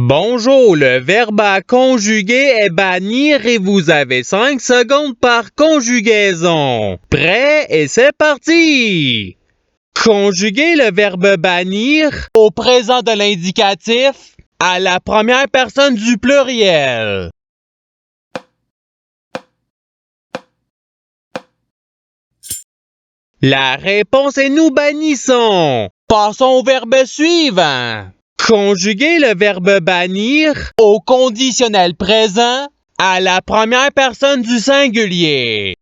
Bonjour, le verbe à conjuguer est bannir et vous avez 5 secondes par conjugaison. Prêt et c'est parti! Conjuguer le verbe bannir au présent de l'indicatif à la première personne du pluriel. La réponse est nous bannissons. Passons au verbe suivant. Conjuguer le verbe bannir au conditionnel présent à la première personne du singulier.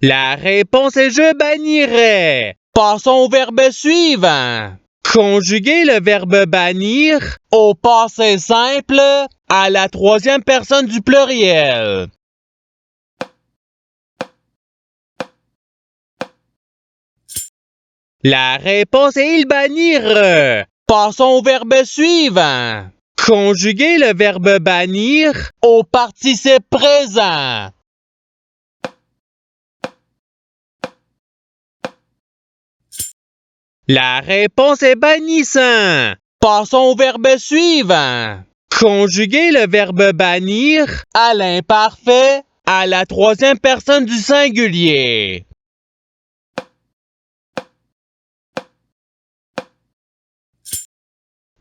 La réponse est je bannirai. Passons au verbe suivant. Conjuguer le verbe bannir au passé simple à la troisième personne du pluriel. La réponse est il bannir. Passons au verbe suivant. Conjuguer le verbe bannir au participe présent. La réponse est bannissant. Passons au verbe suivant. Conjuguer le verbe bannir à l'imparfait à la troisième personne du singulier.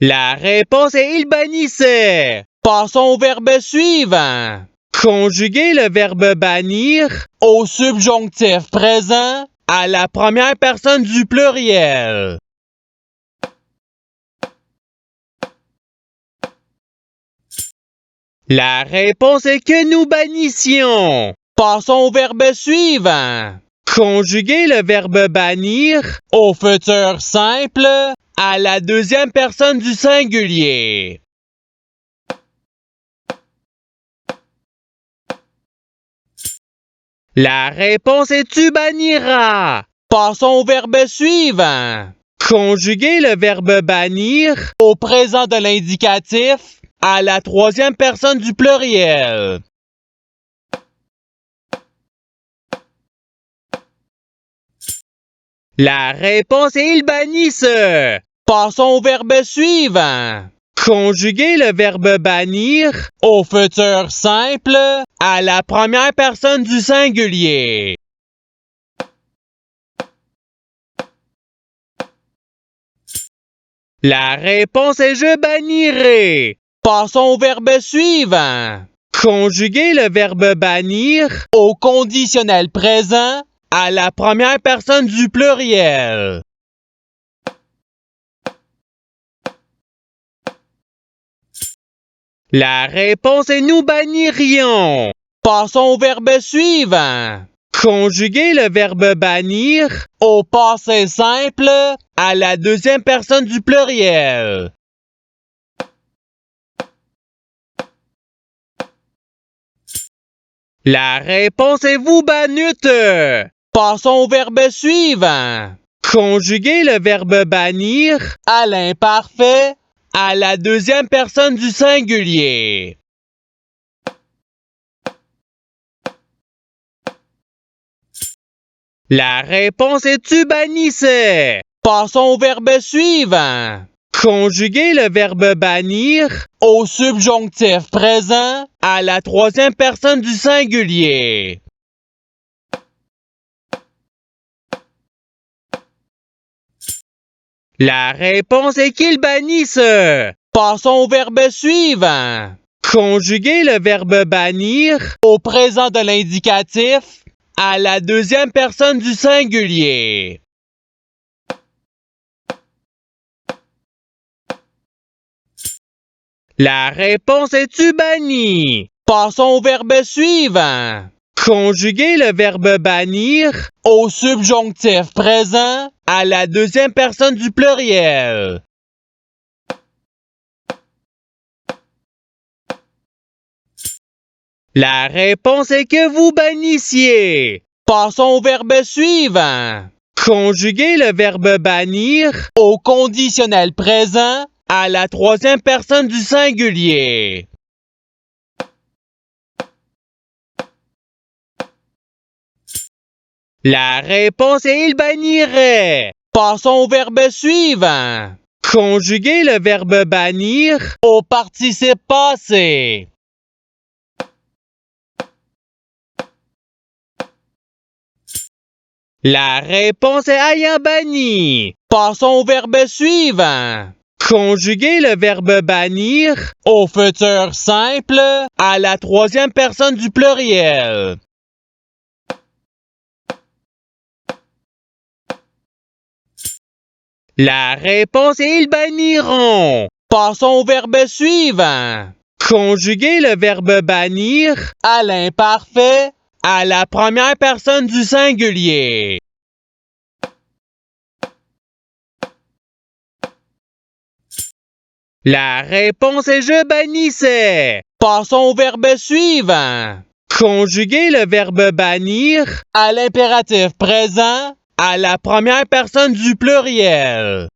La réponse est il bannissait. Passons au verbe suivant. Conjuguer le verbe bannir au subjonctif présent à la première personne du pluriel. La réponse est que nous bannissions. Passons au verbe suivant. Conjuguer le verbe bannir au futur simple à la deuxième personne du singulier. La réponse est tu banniras. Passons au verbe suivant. Conjuguer le verbe bannir au présent de l'indicatif à la troisième personne du pluriel. La réponse est il bannissent. Passons au verbe suivant. Conjuguer le verbe bannir au futur simple à la première personne du singulier. La réponse est je bannirai. Passons au verbe suivant. Conjuguer le verbe bannir au conditionnel présent à la première personne du pluriel. La réponse est nous bannirions. Passons au verbe suivant. Conjuguer le verbe bannir au passé simple à la deuxième personne du pluriel. La réponse est vous bannutes. Passons au verbe suivant. Conjuguer le verbe bannir à l'imparfait à la deuxième personne du singulier. La réponse est tu bannissais. Passons au verbe suivant. Conjuguer le verbe bannir au subjonctif présent à la troisième personne du singulier. La réponse est qu'il bannisse. Passons au verbe suivant. Conjuguer le verbe bannir au présent de l'indicatif à la deuxième personne du singulier. La réponse est tu banni. Passons au verbe suivant. Conjuguer le verbe bannir au subjonctif présent à la deuxième personne du pluriel. La réponse est que vous bannissiez. Passons au verbe suivant. Conjuguer le verbe bannir au conditionnel présent à la troisième personne du singulier. La réponse est il bannirait. Passons au verbe suivant. Conjuguer le verbe bannir au participe passé. La réponse est ayant banni. Passons au verbe suivant. Conjuguer le verbe bannir au futur simple à la troisième personne du pluriel. La réponse est ils banniront. Passons au verbe suivant. Conjuguer le verbe bannir à l'imparfait à la première personne du singulier. La réponse est je bannissais. Passons au verbe suivant. Conjuguer le verbe bannir à l'impératif présent à la première personne du pluriel.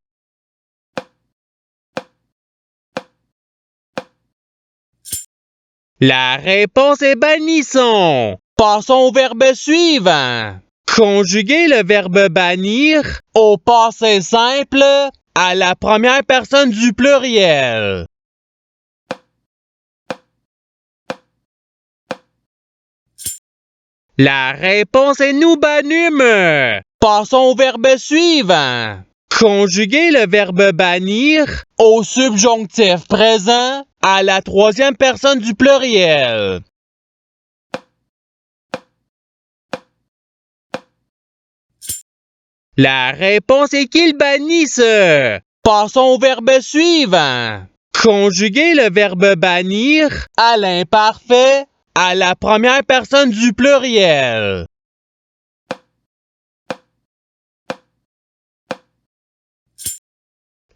La réponse est bannissons. Passons au verbe suivant. Conjuguer le verbe bannir au passé simple à la première personne du pluriel. La réponse est nous bannûmes. Passons au verbe suivant. Conjuguer le verbe bannir au subjonctif présent à la troisième personne du pluriel. La réponse est qu'ils bannissent. Passons au verbe suivant. Conjuguer le verbe bannir à l'imparfait à la première personne du pluriel.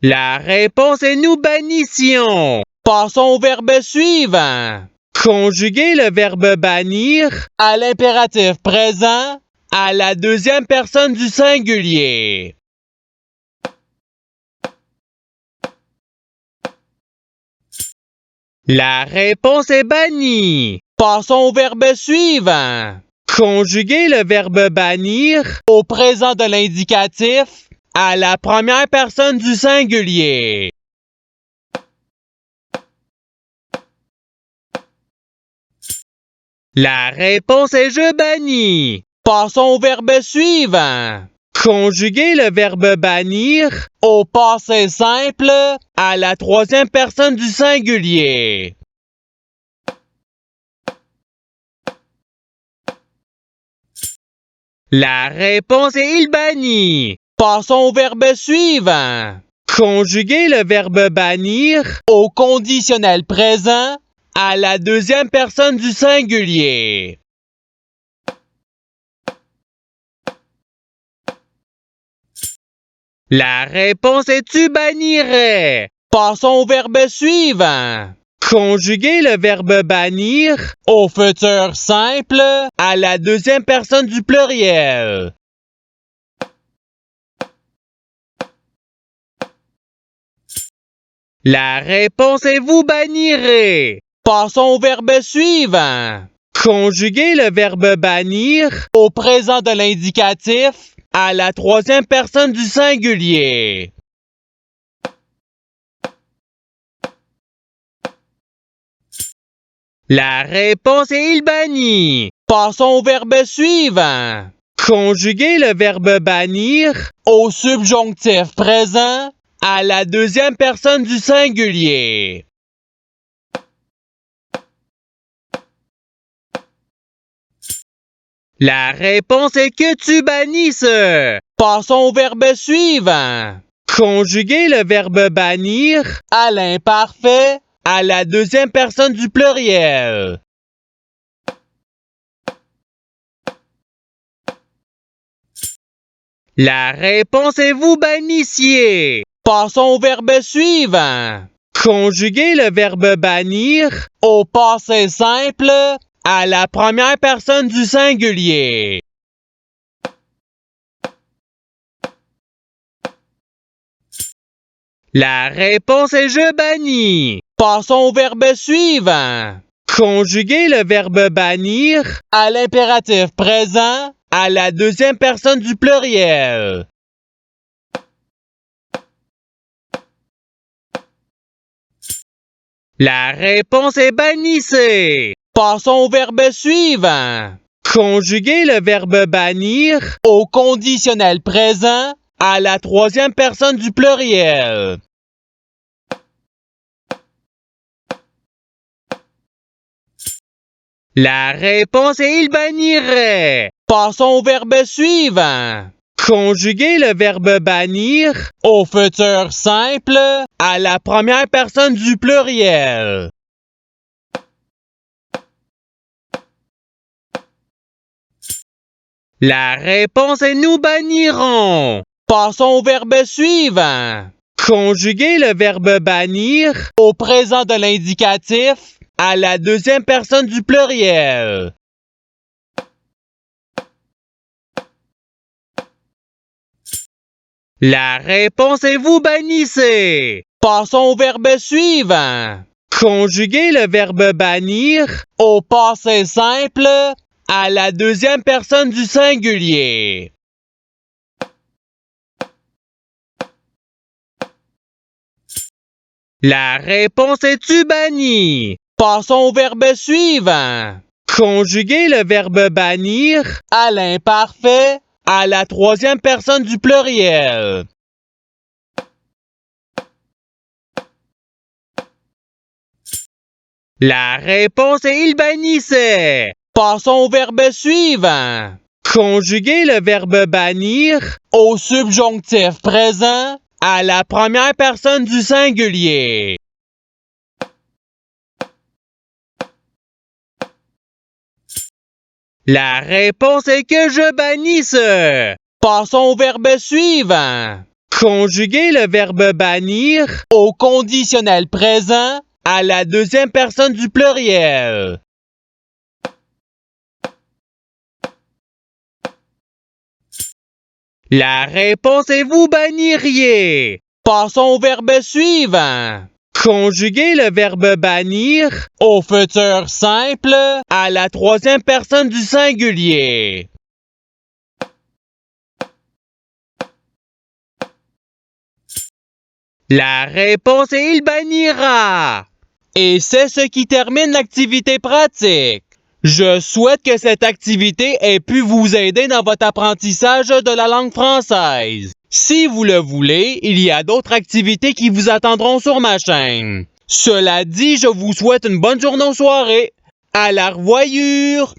La réponse est nous bannissions. Passons au verbe suivant. Conjuguer le verbe bannir à l'impératif présent à la deuxième personne du singulier. La réponse est bannie. Passons au verbe suivant. Conjuguer le verbe bannir au présent de l'indicatif à la première personne du singulier. La réponse est je bannis. Passons au verbe suivant. Conjuguer le verbe bannir au passé simple à la troisième personne du singulier. La réponse est il bannit. Passons au verbe suivant. Conjuguer le verbe bannir au conditionnel présent à la deuxième personne du singulier. La réponse est tu bannirais. Passons au verbe suivant. Conjuguer le verbe bannir au futur simple à la deuxième personne du pluriel. La réponse est vous bannirez. Passons au verbe suivant. Conjuguer le verbe bannir au présent de l'indicatif à la troisième personne du singulier. La réponse est il bannit. Passons au verbe suivant. Conjuguer le verbe bannir au subjonctif présent à la deuxième personne du singulier. La réponse est que tu bannisses. Passons au verbe suivant. Conjuguer le verbe bannir à l'imparfait à la deuxième personne du pluriel. La réponse est vous bannissiez. Passons au verbe suivant. Conjuguer le verbe bannir au passé simple à la première personne du singulier. La réponse est je bannis. Passons au verbe suivant. Conjuguer le verbe bannir à l'impératif présent à la deuxième personne du pluriel. La réponse est bannissez. Passons au verbe suivant. Conjuguez le verbe bannir au conditionnel présent à la troisième personne du pluriel. La réponse est il bannirait. Passons au verbe suivant. Conjuguez le verbe bannir au futur simple à la première personne du pluriel. La réponse est nous bannirons. Passons au verbe suivant. Conjuguez le verbe bannir au présent de l'indicatif à la deuxième personne du pluriel. La réponse est vous bannissez. Passons au verbe suivant. Conjuguez le verbe bannir au passé simple à la deuxième personne du singulier. La réponse est tu banni. Passons au verbe suivant. Conjuguez le verbe bannir à l'imparfait à la troisième personne du pluriel. La réponse est il bannissait. Passons au verbe suivant. Conjuguez le verbe bannir au subjonctif présent à la première personne du singulier. La réponse est que je bannisse. Passons au verbe suivant. Conjuguez le verbe bannir au conditionnel présent à la deuxième personne du pluriel. La réponse est vous banniriez. Passons au verbe suivant. Conjuguez le verbe bannir au futur simple à la troisième personne du singulier. La réponse est il bannira. Et c'est ce qui termine l'activité pratique. Je souhaite que cette activité ait pu vous aider dans votre apprentissage de la langue française. Si vous le voulez, il y a d'autres activités qui vous attendront sur ma chaîne. Cela dit, je vous souhaite une bonne journée ou soirée. À la revoyure!